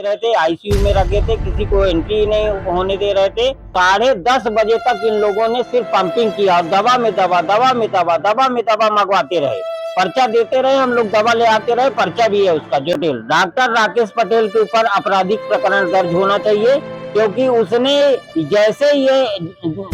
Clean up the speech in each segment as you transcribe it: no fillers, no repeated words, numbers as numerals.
दे रहे थे, आईसीयू में रखे थे, किसी को एंट्री नहीं होने दे रहे थे। 10:30 बजे तक इन लोगों ने सिर्फ पंपिंग किया और दवा में दवा, दवा में दवा, दवा में दवा मंगवाते रहे। पर्चा देते रहे, हम लोग दवा ले आते रहे, पर्चा भी है उसका। जो डॉक्टर राकेश पटेल के ऊपर आपराधिक प्रकरण दर्ज होना चाहिए, क्योंकि उसने जैसे ये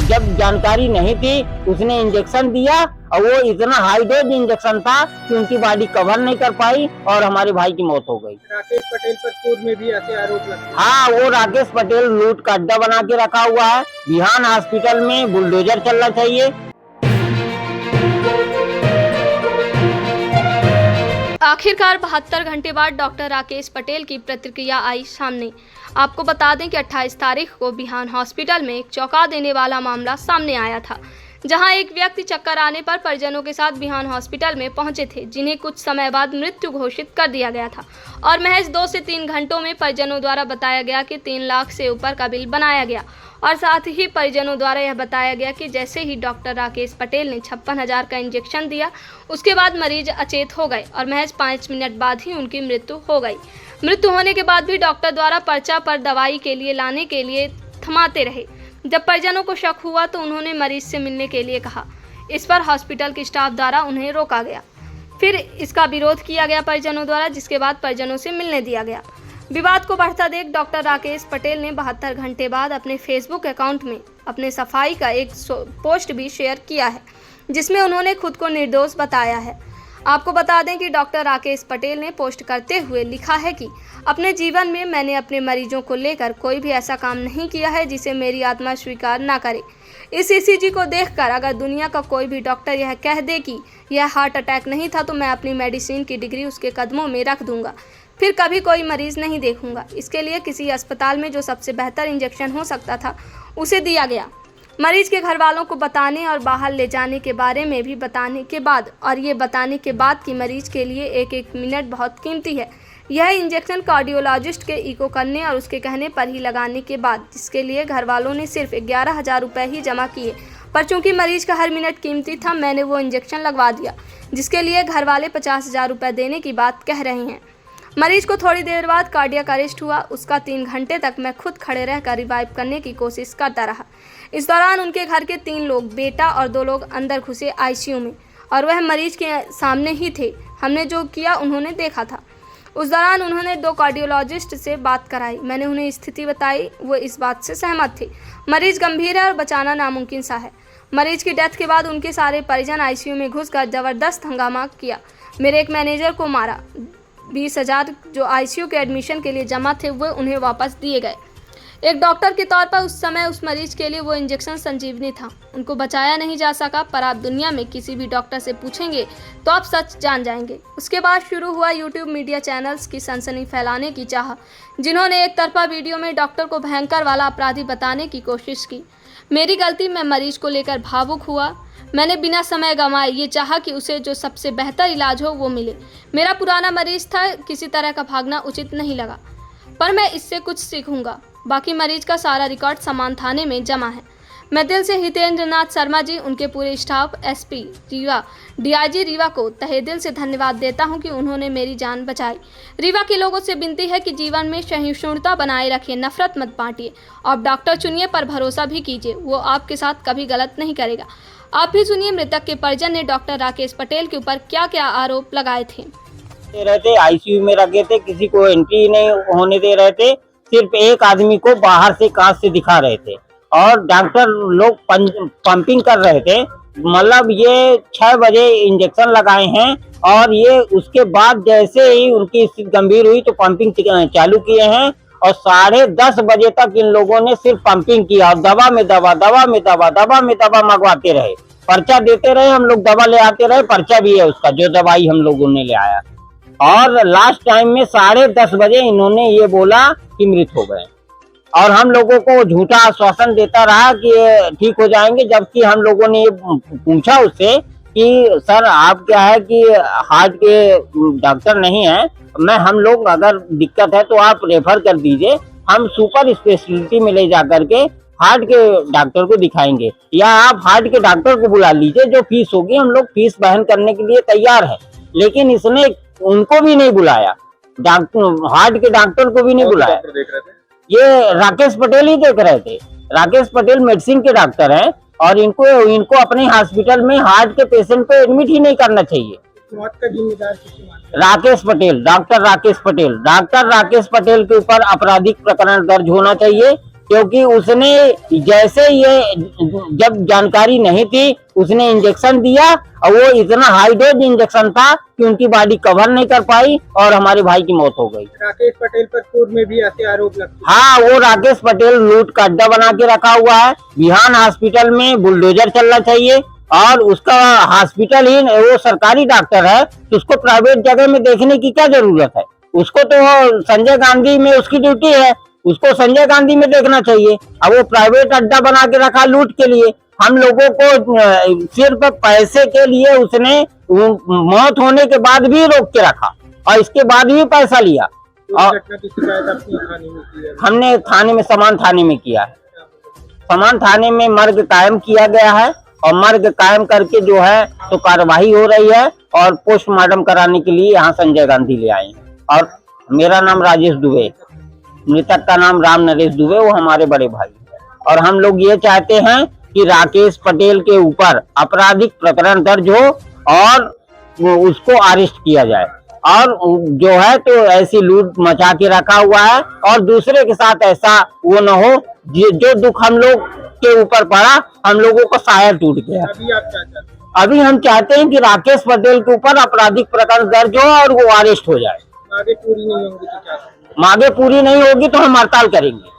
जब जानकारी नहीं थी उसने इंजेक्शन दिया और वो इतना हाई डोज इंजेक्शन था कि उनकी बॉडी कवर नहीं कर पाई और हमारे भाई की मौत हो गई। राकेश पटेल पर पूर्व में भी ऐसे आरोप लगते हैं। हाँ, वो राकेश पटेल लूट का अड्डा बना के रखा हुआ है। बिहान हॉस्पिटल में बुलडोजर चलना चाहिए। आखिरकार 72 घंटे बाद डॉक्टर राकेश पटेल की प्रतिक्रिया आई सामने। आपको बता दें कि 28 तारीख को बिहान हॉस्पिटल में एक चौंका देने वाला मामला सामने आया था, जहां एक व्यक्ति चक्कर आने पर परिजनों के साथ बिहान हॉस्पिटल में पहुंचे थे, जिन्हें कुछ समय बाद मृत्यु घोषित कर दिया गया था और महज 2 से 3 घंटों में परिजनों द्वारा बताया गया कि 3 लाख से ऊपर का बिल बनाया गया और साथ ही परिजनों द्वारा यह बताया गया कि जैसे ही डॉक्टर राकेश पटेल ने 56,000 का इंजेक्शन दिया, उसके बाद मरीज अचेत हो गए और महज 5 मिनट बाद ही उनकी मृत्यु हो गई। मृत्यु होने के बाद भी डॉक्टर द्वारा पर्चा पर दवाई के लिए लाने के लिए थमाते रहे। जब परिजनों को शक हुआ तो उन्होंने मरीज से मिलने के लिए कहा। इस पर हॉस्पिटल के स्टाफ द्वारा उन्हें रोका गया। फिर इसका विरोध किया गया परिजनों द्वारा, जिसके बाद परिजनों से मिलने दिया गया। विवाद को बढ़ता देख डॉक्टर राकेश पटेल ने 72 घंटे बाद अपने फेसबुक अकाउंट में अपने सफाई का एक पोस्ट भी शेयर किया है, जिसमें उन्होंने खुद को निर्दोष बताया है। आपको बता दें कि डॉक्टर राकेश पटेल ने पोस्ट करते हुए लिखा है कि अपने जीवन में मैंने अपने मरीजों को लेकर कोई भी ऐसा काम नहीं किया है जिसे मेरी आत्मा स्वीकार ना करे। इस ईसीजी को देखकर अगर दुनिया का कोई भी डॉक्टर यह कह दे कि यह हार्ट अटैक नहीं था तो मैं अपनी मेडिसिन की डिग्री उसके कदमों में रख दूंगा, फिर कभी कोई मरीज नहीं देखूंगा। इसके लिए किसी अस्पताल में जो सबसे बेहतर इंजेक्शन हो सकता था उसे दिया गया। मरीज के घर वालों को बताने और बाहर ले जाने के बारे में भी बताने के बाद, और ये बताने के बाद कि मरीज के लिए एक एक मिनट बहुत कीमती है। यह इंजेक्शन कार्डियोलॉजिस्ट के इको करने और उसके कहने पर ही लगाने के बाद, जिसके लिए घर वालों ने सिर्फ 11,000 रुपये ही जमा किए, पर चूंकि मरीज का हर मिनट कीमती था, मैंने वो इंजेक्शन लगवा दिया, जिसके लिए घर वाले 50,000 रुपये देने की बात कह रहे हैं। मरीज को थोड़ी देर बाद कार्डियक अरेस्ट हुआ। उसका 3 घंटे तक मैं खुद खड़े रहकर रिवाइव करने की कोशिश करता रहा। इस दौरान उनके घर के 3 लोग, बेटा और 2 लोग अंदर घुसे आईसीयू में और वह मरीज के सामने ही थे। हमने जो किया उन्होंने देखा था। उस दौरान उन्होंने 2 कार्डियोलॉजिस्ट से बात कराई। मैंने उन्हें स्थिति बताई, वो इस बात से सहमत थे। मरीज गंभीर है और बचाना नामुमकिन सा है। मरीज की डेथ के बाद उनके सारे परिजन आईसीयू में घुसकर जबरदस्त हंगामा किया। मेरे एक मैनेजर को मारा। 20,000 जो आईसीयू के एडमिशन के लिए जमा थे वो उन्हें वापस दिए गए। एक डॉक्टर के तौर पर उस समय उस मरीज के लिए वो इंजेक्शन संजीवनी था। उनको बचाया नहीं जा सका, पर आप दुनिया में किसी भी डॉक्टर से पूछेंगे तो आप सच जान जाएंगे। उसके बाद शुरू हुआ यूट्यूब मीडिया चैनल्स की सनसनी फैलाने की चाह, जिन्होंने एक तरफा वीडियो में डॉक्टर को भयंकर वाला अपराधी बताने की कोशिश की। मेरी गलती, मैं मरीज को लेकर भावुक हुआ। मैंने बिना समय गंवाए ये चाहा कि उसे जो सबसे बेहतर इलाज हो वो मिले। मेरा पुराना मरीज था, किसी तरह का भागना उचित नहीं लगा, पर मैं इससे कुछ सीखूंगा। बाकी मरीज का सारा रिकॉर्ड समान थाने में जमा है। मैं दिल से हितेंद्र नाथ शर्मा जी, उनके पूरे staff, SP Rewa, DIG Rewa को तहे दिल से धन्यवाद देता हूं कि उन्होंने मेरी जान बचाई। रीवा के लोगों से विनती है कि जीवन में सहिष्णुता बनाए रखिए, नफरत मत बांटिए। आप डॉक्टर चुनिए पर भरोसा भी कीजिए, वो आपके साथ कभी गलत नहीं करेगा। आप भी सुनिए मृतक के परिजन ने डॉक्टर राकेश पटेल के ऊपर क्या क्या आरोप लगाए थे। रहते आईसीयू में रखे थे, किसी को एंट्री नहीं होने दे रहे थे, सिर्फ एक आदमी को बाहर से कांच से दिखा रहे थे और डॉक्टर लोग पंपिंग कर रहे थे। मतलब ये 6 बजे इंजेक्शन लगाए हैं और ये उसके बाद जैसे ही उनकी स्थिति गंभीर हुई तो पंपिंग चालू किए हैं और 10:30 बजे तक इन लोगों ने सिर्फ पंपिंग किया और दवा में दवा, दवा में दवा, दवा में दवा मंगवाते रहे। पर्चा देते रहे, हम लोग दवा ले आते रहे, पर्चा भी है उसका, जो दवाई हम लोगों ने ले आया। और लास्ट टाइम में 10:30 बजे इन्होंने ये बोला कि मृत हो गए और हम लोगों को झूठा आश्वासन देता रहा कि ठीक हो जाएंगे, जबकि हम लोगों ने ये पूछा उससे कि सर आप क्या है कि हार्ट के डॉक्टर नहीं है, हम लोग अगर दिक्कत है तो आप रेफर कर दीजिए, हम सुपर स्पेशलिटी में ले जा करके हार्ट के डॉक्टर को दिखाएंगे, या आप हार्ट के डॉक्टर को बुला लीजिए, जो फीस होगी हम लोग फीस वहन करने के लिए तैयार है। लेकिन इसने उनको भी नहीं बुलाया डॉक्टर हार्ट के डॉक्टर को भी नहीं बुलाया। डॉक्टर देख रहे थे? ये राकेश पटेल ही देख रहे थे। राकेश पटेल मेडिसिन के डॉक्टर हैं और इनको अपने हॉस्पिटल में हार्ट के पेशेंट को एडमिट ही नहीं करना चाहिए। मौत का जिम्मेदार किसे मानते हैं? राकेश पटेल, डॉक्टर राकेश पटेल के ऊपर आपराधिक प्रकरण दर्ज होना चाहिए, क्योंकि उसने जैसे ये जब जानकारी नहीं थी उसने इंजेक्शन दिया और वो इतना हाई डोज इंजेक्शन था कि उनकी बॉडी कवर नहीं कर पाई और हमारे भाई की मौत हो गई। राकेश पटेल पर पूर्व में भी ऐसे आरोप लगते हैं। हाँ, वो राकेश पटेल लूट का अड्डा बना के रखा हुआ है। बिहान हॉस्पिटल में बुलडोजर चलना चाहिए और उसका हॉस्पिटल ही वो सरकारी डॉक्टर है तो उसको प्राइवेट जगह में देखने की क्या जरूरत है। उसको तो संजय गांधी में उसकी ड्यूटी है, उसको संजय गांधी में देखना चाहिए। अब वो प्राइवेट अड्डा बना के रखा लूट के लिए। हम लोगों को सिर्फ पैसे के लिए उसने मौत होने के बाद भी रोक के रखा और इसके बाद भी पैसा लिया। और घटना की शिकायत अपनी थाने में की है? हमने थाने में समान थाने में किया है। समान थाने में मर्ग कायम किया गया है और मर्ग कायम करके जो है तो कार्यवाही हो रही है और पोस्टमार्टम कराने के लिए यहाँ संजय गांधी ले आए हैं। और मेरा नाम राजेश दुबे, मृतक का नाम राम नरेश दुबे, वो हमारे बड़े भाई हैं। और हम लोग ये चाहते हैं कि राकेश पटेल के ऊपर आपराधिक प्रकरण दर्ज हो और उसको अरेस्ट किया जाए और जो है तो ऐसी लूट मचा के रखा हुआ है और दूसरे के साथ ऐसा वो न हो। जो दुख हम लोग के ऊपर पड़ा, हम लोगों का साया टूट गया। अभी आप क्या चाहते हैं? अभी हम चाहते हैं कि राकेश पटेल के ऊपर आपराधिक प्रकरण दर्ज हो और वो अरेस्ट हो जाए। आगे पूरी नहीं होंगी तो क्या करेंगे? मांगे पूरी नहीं होगी तो हम हड़ताल करेंगे।